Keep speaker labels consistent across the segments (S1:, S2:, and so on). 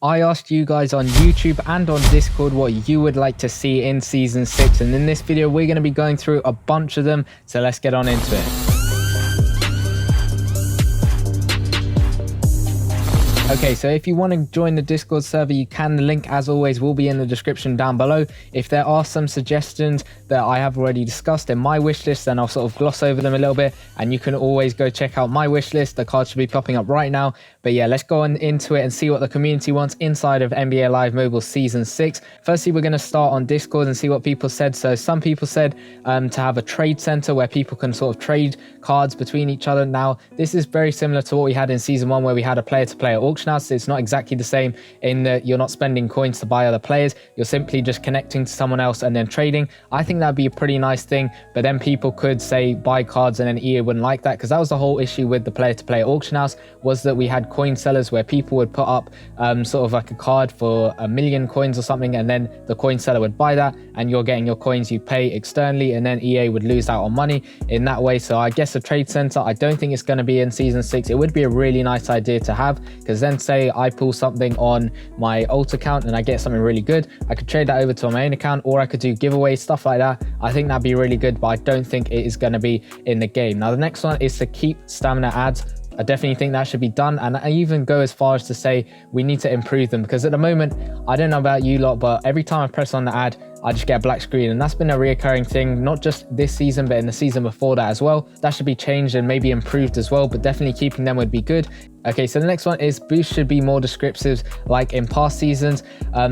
S1: I asked you guys on YouTube and on Discord what you would like to see in Season 6, and in this video we're going to be going through a bunch of them, so let's get on into it. Okay, so if you want to join the Discord server, you can. The link, as always, will be in the description down below. If there are some suggestions that I have already discussed in my wish list, then I'll sort of gloss over them a little bit, and you can always go check out my wish list. The card should be popping up right now. But yeah, let's go on into it and see what the community wants inside of NBA Live Mobile Season 6. Firstly, we're going to start on Discord and see what people said. So some people said to have a trade center where people can sort of trade cards between each other. Now, this is very similar to what we had in Season 1, where we had a player-to-player auction house. It's not exactly the same in that you're not spending coins to buy other players. You're simply just connecting to someone else and then trading. I think that'd be a pretty nice thing, but then people could say buy cards, and then EA wouldn't like that, because that was the whole issue with the player-to-player auction house, was that we had coin sellers where people would put up sort of like a card for 1 million coins or something, and then the coin seller would buy that, and you're getting your coins you pay externally, and then EA would lose out on money in that way. So I guess a trade center, I don't think it's going to be in Season 6. It would be a really nice idea to have, because then say I pull something on my alt account and I get something really good, I could trade that over to my main account, or I could do giveaways, stuff like that. I think that'd be really good, but I don't think it is going to be in the game. Now the next one is to keep stamina ads. I definitely think that should be done, and I even go as far as to say we need to improve them, because at the moment, I don't know about you lot, but every time I press on the ad, I just get a black screen, and that's been a reoccurring thing, not just this season, but in the season before that as well. That should be changed and maybe improved as well, but definitely keeping them would be good. Okay, so the next one is boosts should be more descriptive like in past seasons.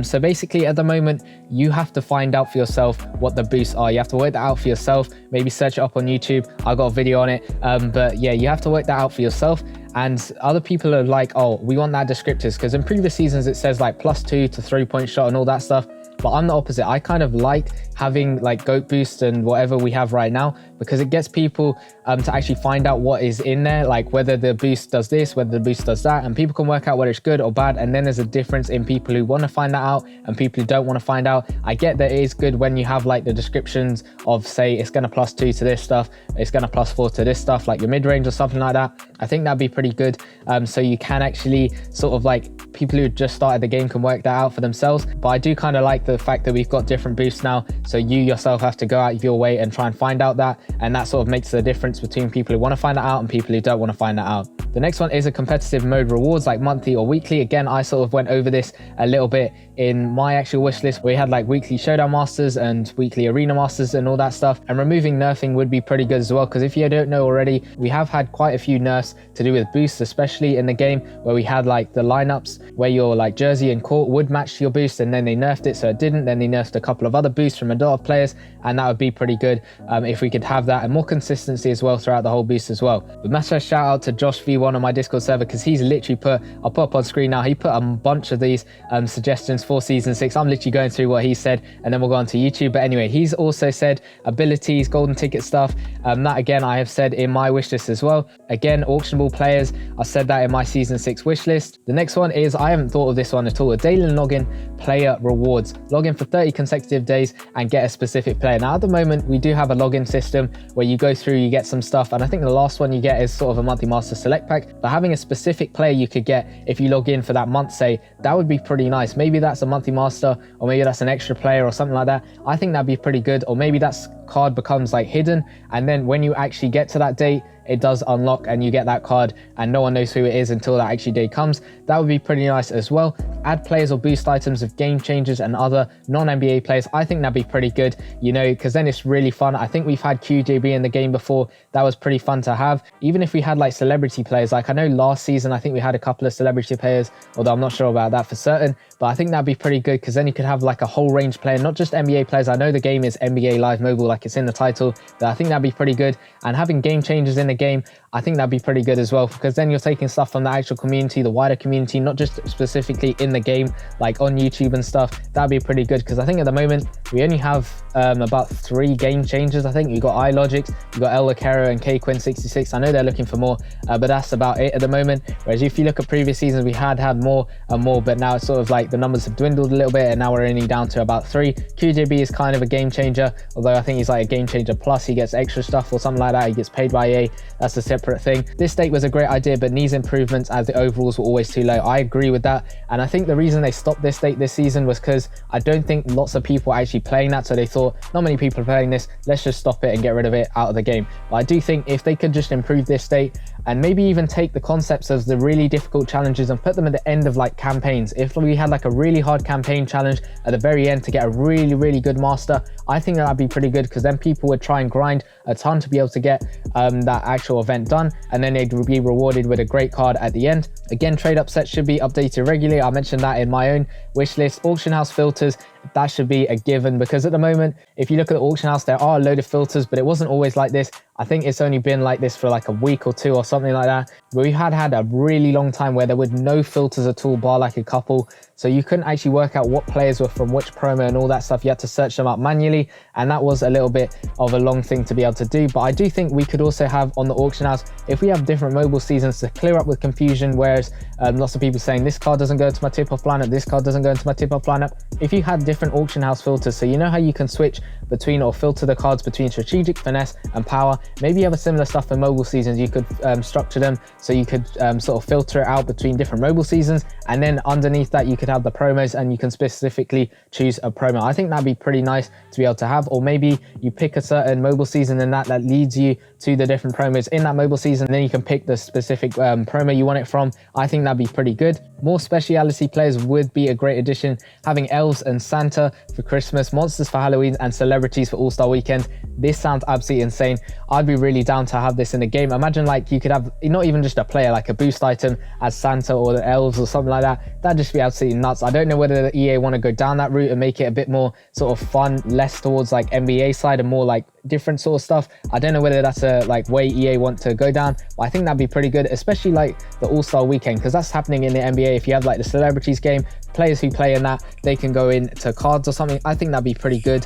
S1: So basically at the moment, you have to find out for yourself what the boosts are. You have to work that out for yourself, maybe search it up on YouTube. I got a video on it, but yeah, you have to work that out for yourself. And other people are like, oh, we want that descriptors, because in previous seasons it says like +2 to 3-point shot and all that stuff. But I'm the opposite. I kind of like having like GOAT boost and whatever we have right now, because it gets people to actually find out what is in there, like whether the boost does this, whether the boost does that, and people can work out whether it's good or bad. And then there's a difference in people who want to find that out and people who don't want to find out. I get that it is good when you have like the descriptions of, say, it's going to +2 to this stuff, it's going to +4 to this stuff, like your mid-range or something like that. I think that'd be pretty good. So you can actually sort of like, people who just started the game can work that out for themselves. But I do kind of like the fact that we've got different boosts now, so you yourself have to go out of your way and try and find out that, and that sort of makes the difference between people who want to find that out and people who don't want to find that out. The next one is a competitive mode rewards, like monthly or weekly. Again, I sort of went over this a little bit in my actual wish list. We had like weekly showdown masters and weekly arena masters and all that stuff, and removing nerfing would be pretty good as well, because if you don't know already, we have had quite a few nerfs to do with boosts, especially in the game where we had like the lineups where your like jersey and court would match your boost, and then they nerfed it so it didn't. Then they nerfed a couple of other boosts from a lot of players, and that would be pretty good if we could have that, and more consistency as well throughout the whole boost as well. But massive shout out to Josh V1 on my Discord server, because he's literally put, I'll put up on screen now, he put a bunch of these suggestions for Season 6. I'm literally going through what he said, and then we'll go on to YouTube. But anyway, he's also said abilities, golden ticket stuff. That again, I have said in my wish list as well. Again, auctionable players, I said that in my Season 6 wish list. The next one is, I haven't thought of this one at all, a daily login player rewards. Log in for 30 consecutive days and get a specific player. Now at the moment, we do have a login system where you go through, you get some stuff, and I think the last one you get is sort of a monthly master select pack. But having a specific player you could get if you log in for that month, say, that would be pretty nice. Maybe that's a monthly master, or maybe that's an extra player or something like that. I think that'd be pretty good. Or maybe that card becomes like hidden, and then when you actually get to that date, it does unlock and you get that card, and no one knows who it is until that actually day comes. That would be pretty nice as well. Add players or boost items of game changers and other non-NBA players. I think that'd be pretty good, you know, because then it's really fun. I think we've had QJB in the game before. That was pretty fun to have. Even if we had like celebrity players, like I know last season, I think we had a couple of celebrity players, although I'm not sure about that for certain, but I think that'd be pretty good, because then you could have like a whole range player, not just NBA players. I know the game is NBA Live Mobile, like it's in the title, but I think that'd be pretty good. And having game changers in the game, I think that'd be pretty good as well, because then you're taking stuff from the actual community, the wider community, not just specifically in the game, like on YouTube and stuff. That'd be pretty good, because I think at the moment we only have about 3 game changers. I think you got iLogic, you got El Lacero and KQuinn66. I know they're looking for more, but that's about it at the moment. Whereas if you look at previous seasons, we had more and more, but now it's sort of like the numbers have dwindled a little bit, and now we're only down to about 3. QJB is kind of a game changer, although I think he's like a game changer plus. He gets extra stuff or something like that. He gets paid by EA. that's a separate thing. This state was a great idea, but needs improvements as the overalls were always too low. I agree with that, and I think the reason they stopped this state this season was because I don't think lots of people are actually playing that, so they thought not many people are playing this, let's just stop it and get rid of it out of the game. But I do think if they could just improve this state and maybe even take the concepts of the really difficult challenges and put them at the end of like campaigns. If we had like a really hard campaign challenge at the very end to get a really good master, I think that'd be pretty good, because then people would try and grind a ton to be able to get that actual event done, and then they'd be rewarded with a great card at the end. Again, trade up sets should be updated regularly. I mentioned that in my own wish list. Auction house filters, that should be a given, because at the moment, if you look at the auction house, there are a load of filters, but it wasn't always like this. I think it's only been like this for like a week or two or something like that. But we had a really long time where there were no filters at all, bar like a couple. So you couldn't actually work out what players were from which promo and all that stuff. You had to search them up manually, and that was a little bit of a long thing to be able to do. But I do think we could also have on the auction house, if we have different mobile seasons, to clear up with confusion, whereas lots of people saying this card doesn't go into my tip-off lineup, this card doesn't go into my tip-off lineup. If you had different auction house filters, so you know how you can switch between or filter the cards between strategic, finesse and power, maybe you have a similar stuff for mobile seasons. You could structure them so you could sort of filter it out between different mobile seasons, and then underneath that you could have the promos, and you can specifically choose a promo. I think that'd be pretty nice to be able to have. Or maybe you pick a certain mobile season and that leads you to the different promos in that mobile season, and then you can pick the specific promo you want it from. I think that'd be pretty good. More speciality players would be a great addition. Having elves and Santa for Christmas, monsters for Halloween, and celebrities for All-Star Weekend. This sounds absolutely insane. I'd be really down to have this in the game. Imagine like you could have not even just a player, like a boost item as Santa or the elves or something like that. That'd just be absolutely nuts. I don't know whether the EA want to go down that route and make it a bit more sort of fun, less towards like NBA side and more like different sort of stuff. I don't know whether that's a like way EA want to go down, but I think that'd be pretty good, especially like the All-Star Weekend, because that's happening in the NBA. If you have like the celebrities game, players who play in that, they can go into cards or something. I think that'd be pretty good.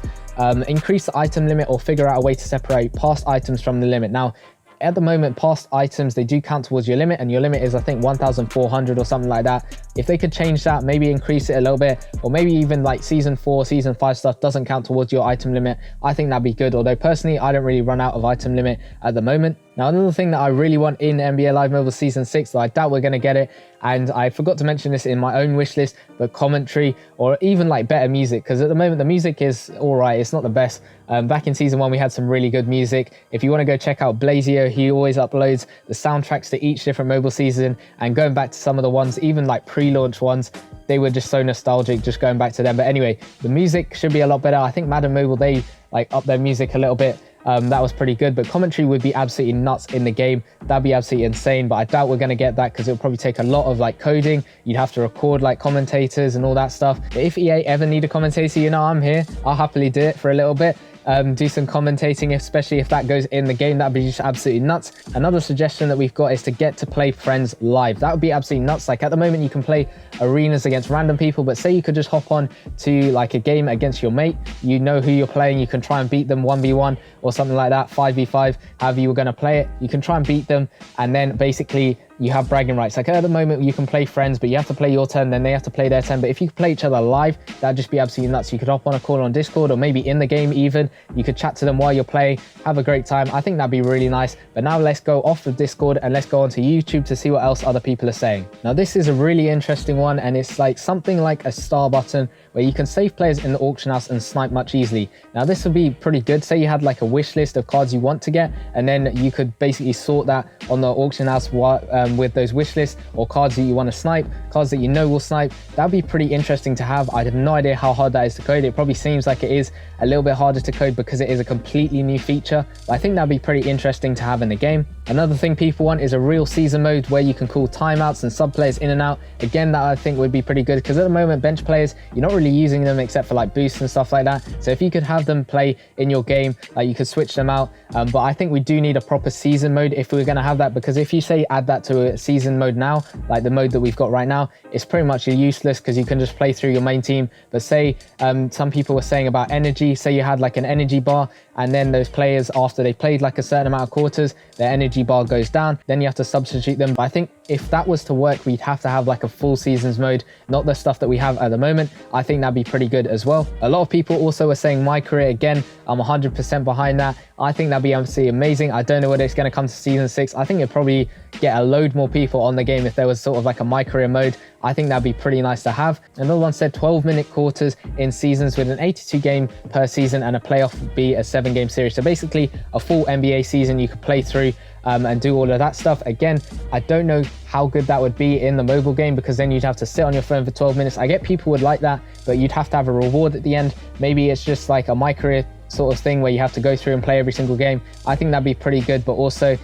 S1: Increase the item limit or figure out a way to separate past items from the limit. Now, at the moment, past items, they do count towards your limit, and your limit is I think 1,400 or something like that. If they could change that, maybe increase it a little bit, or maybe even like season 4, season 5 stuff doesn't count towards your item limit, I think that'd be good. Although personally, I don't really run out of item limit at the moment. Now, another thing that I really want in NBA Live Mobile Season 6, though I doubt we're going to get it, and I forgot to mention this in my own wish list, but commentary or even like better music, because at the moment the music is all right, it's not the best. Back in Season 1 we had some really good music. If you want to go check out Blazio, he always uploads the soundtracks to each different mobile season, and going back to some of the ones, even like pre-launch ones, they were just so nostalgic just going back to them. But anyway, the music should be a lot better. I think Madden Mobile, they like up their music a little bit. That was pretty good, but commentary would be absolutely nuts in the game. That'd be absolutely insane, but I doubt we're going to get that because it'll probably take a lot of like coding. You'd have to record like commentators and all that stuff. But if EA ever need a commentator, you know, I'm here. I'll happily do it for a little bit. Do some commentating, especially if that goes in the game. That'd be just absolutely nuts. Another suggestion that we've got is to get to play friends live. That would be absolutely nuts. Like at the moment you can play arenas against random people, but say you could just hop on to like a game against your mate, you know who you're playing, you can try and beat them 1v1 or something like that, 5v5, however you were going to play it. You can try and beat them, and then basically you have bragging rights. Like at the moment you can play friends, but you have to play your turn, then they have to play their turn. But if you could play each other live, that'd just be absolutely nuts. You could hop on a call on Discord, or maybe in the game even. You could chat to them while you're playing, have a great time. I think that'd be really nice. But now let's go off of Discord and let's go onto YouTube to see what else other people are saying. Now this is a really interesting one, and it's like something like a star button where you can save players in the auction house and snipe much easily. Now this would be pretty good. Say you had like a wish list of cards you want to get, and then you could basically sort that on the auction house with those wish lists, or cards that you want to snipe, cards that you know will snipe. That'd be pretty interesting to have. I have no idea how hard that is to code. It probably seems like it is a little bit harder to code because it is a completely new feature, but I think that'd be pretty interesting to have in the game. Another thing people want is a real season mode where you can call timeouts and sub players in and out. Again, that I think would be pretty good, because at the moment bench players, you're not really using them except for like boosts and stuff like that. So if you could have them play in your game, like you could switch them out. But I think we do need a proper season mode if we're going to have that, because if you say add that to a season mode now, like the mode that we've got right now, it's pretty much useless because you can just play through your main team. But say some people were saying about energy, say you had like an energy bar, and then those players, after they played like a certain amount of quarters, their energy bar goes down, then you have to substitute them. But I think if that was to work, we'd have to have like a full seasons mode, not the stuff that we have at the moment. I think that'd be pretty good as well. A lot of people also were saying my career again. I'm 100% behind that. I think that'd be absolutely amazing. I don't know whether it's going to come to season 6. I think it'd probably get a load more people on the game if there was sort of like a my career mode. I think that'd be pretty nice to have. Another one said 12-minute quarters in seasons with an 82 game per season and a playoff would be a 7-game series. So basically a full NBA season you could play through and do all of that stuff. Again, I don't know how good that would be in the mobile game, because then you'd have to sit on your phone for 12 minutes. I get people would like that, but you'd have to have a reward at the end. Maybe it's just like a my career sort of thing where you have to go through and play every single game. I think that'd be pretty good, but also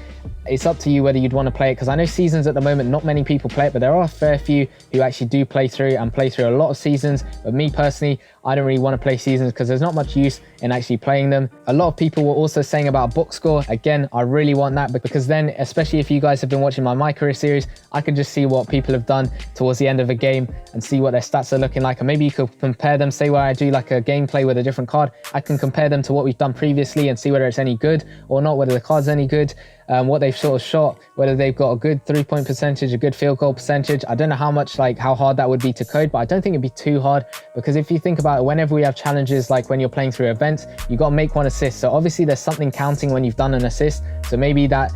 S1: it's up to you whether you'd want to play it, because I know seasons at the moment, not many people play it, but there are a fair few who actually do play through and play through a lot of seasons. But me personally, I don't really want to play seasons because there's not much use in actually playing them. A lot of people were also saying about a box score. Again, I really want that, because then, especially if you guys have been watching my career series, I can just see what people have done towards the end of a game and see what their stats are looking like. And maybe you could compare them, say where I do like a gameplay with a different card, I can compare them to what we've done previously and see whether it's any good or not, whether the card's any good. What they've sort of shot, whether they've got a good 3-point percentage, a good field goal percentage. I don't know how much, like how hard that would be to code, but I don't think it'd be too hard, because if you think about it, whenever we have challenges, like when you're playing through events, you got to make 1 assist. So obviously there's something counting when you've done an assist. So maybe that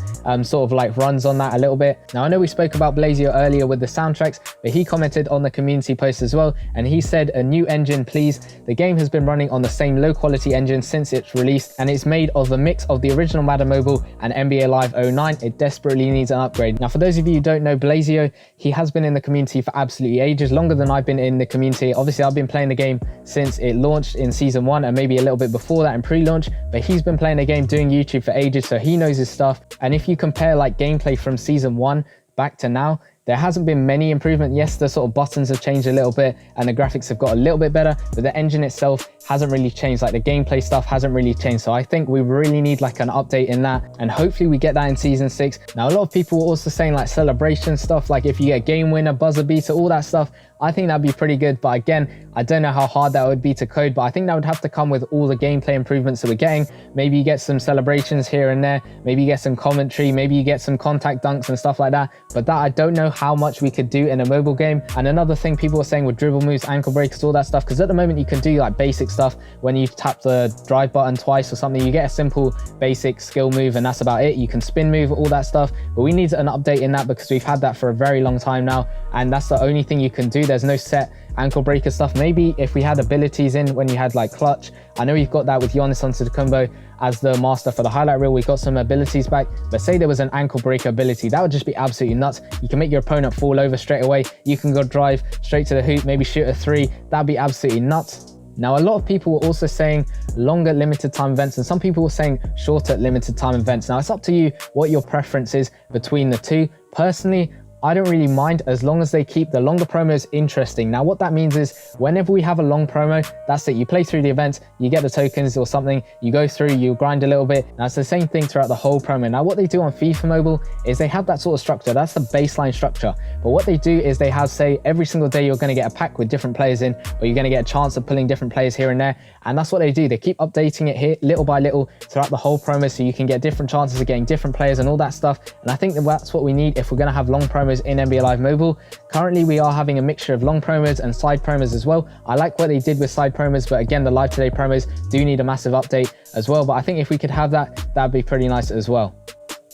S1: sort of like runs on that a little bit. Now I know we spoke about Blazio earlier with the soundtracks, but he commented on the community post as well, and he said, a new engine please. The game has been running on the same low quality engine since its release, and it's made of a mix of the original Madden Mobile and NBA Live 09. It desperately needs an upgrade. Now for those of you who don't know Blazio, he has been in the community for absolutely ages, longer than I've been in the community. Obviously I've been playing the game since it launched in season 1 and maybe a little bit before that in pre-launch, but he's been playing the game, doing YouTube for ages, so he knows his stuff. And if you compare like gameplay from season 1 back to now, there hasn't been many improvement. Yes, the sort of buttons have changed a little bit and the graphics have got a little bit better, but the engine itself hasn't really changed. Like the gameplay stuff hasn't really changed. So I think we really need like an update in that, and hopefully we get that in season 6. Now a lot of people were also saying like celebration stuff, like if you get game winner, buzzer beater, all that stuff. I think that'd be pretty good, but again, I don't know how hard that would be to code, but I think that would have to come with all the gameplay improvements that we're getting. Maybe you get some celebrations here and there, maybe you get some commentary, maybe you get some contact dunks and stuff like that, but that I don't know how much we could do in a mobile game. And another thing people were saying with dribble moves, ankle breakers, all that stuff, because at the moment you can do like basic stuff when you tap the drive button twice or something, you get a simple basic skill move and that's about it. You can spin move, all that stuff, but we need an update in that because we've had that for a very long time now, and that's the only thing you can do. There's no set ankle breaker stuff. Maybe if we had abilities in when you had like clutch, I know we've got that with Giannis Antetokounmpo as the master for the highlight reel, we've got some abilities back, but say there was an ankle breaker ability, that would just be absolutely nuts. You can make your opponent fall over straight away, you can go drive straight to the hoop, maybe shoot a 3, that'd be absolutely nuts. Now a lot of people were also saying longer limited time events, and some people were saying shorter limited time events. Now it's up to you what your preference is between the two. Personally, I don't really mind as long as they keep the longer promos interesting. Now what that means is whenever we have a long promo, that's it. You play through the event, you get the tokens or something, you go through, you grind a little bit. Now it's the same thing throughout the whole promo. Now what they do on FIFA Mobile is they have that sort of structure. That's the baseline structure. But what they do is they have, say, every single day you're going to get a pack with different players in, or you're going to get a chance of pulling different players here and there. And that's what they do. They keep updating it here little by little throughout the whole promo, so you can get different chances of getting different players and all that stuff. And I think that's what we need if we're going to have long promos in NBA Live Mobile. Currently we are having a mixture of long promos and side promos as well. I like what they did with side promos, but again, the Live Today promos do need a massive update as well. But I think if we could have that, that'd be pretty nice as well.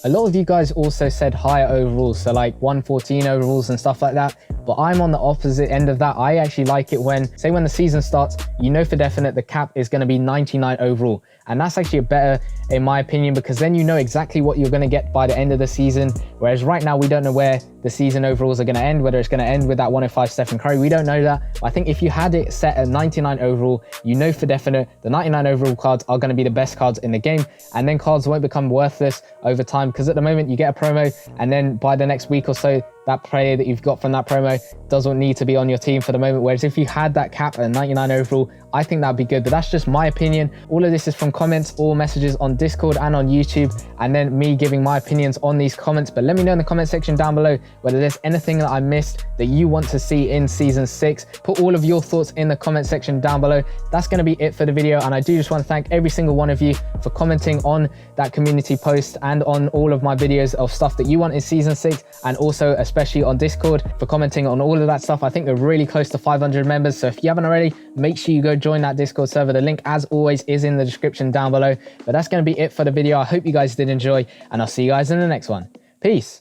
S1: A lot of you guys also said higher overalls, so like 114 overalls and stuff like that, but I'm on the opposite end of that. I actually like it when, say when the season starts, you know for definite the cap is going to be 99 overall, and that's actually better in my opinion, because then you know exactly what you're going to get by the end of the season, whereas right now we don't know where the season overalls are going to end, whether it's going to end with that 105 Stephen Curry, we don't know that. But I think if you had it set at 99 overall, you know for definite the 99 overall cards are going to be the best cards in the game, and then cards won't become worthless over time, because at the moment you get a promo and then by the next week or so that player that you've got from that promo doesn't need to be on your team for the moment. Whereas if you had that cap at 99 overall, I think that'd be good. But that's just my opinion. All of this is from comments or messages on Discord and on YouTube, and then me giving my opinions on these comments. But let me know in the comment section down below whether there's anything that I missed that you want to see in season 6. Put all of your thoughts in the comment section down below. That's going to be it for the video, and I do just want to thank every single one of you for commenting on that community post and on all of my videos of stuff that you want in season 6, and also especially especially on Discord, for commenting on all of that stuff. I think we're really close to 500 members, so if you haven't already, make sure you go join that Discord server. The link, as always, is in the description down below. But that's going to be it for the video. I hope you guys did enjoy, and I'll see you guys in the next one. Peace.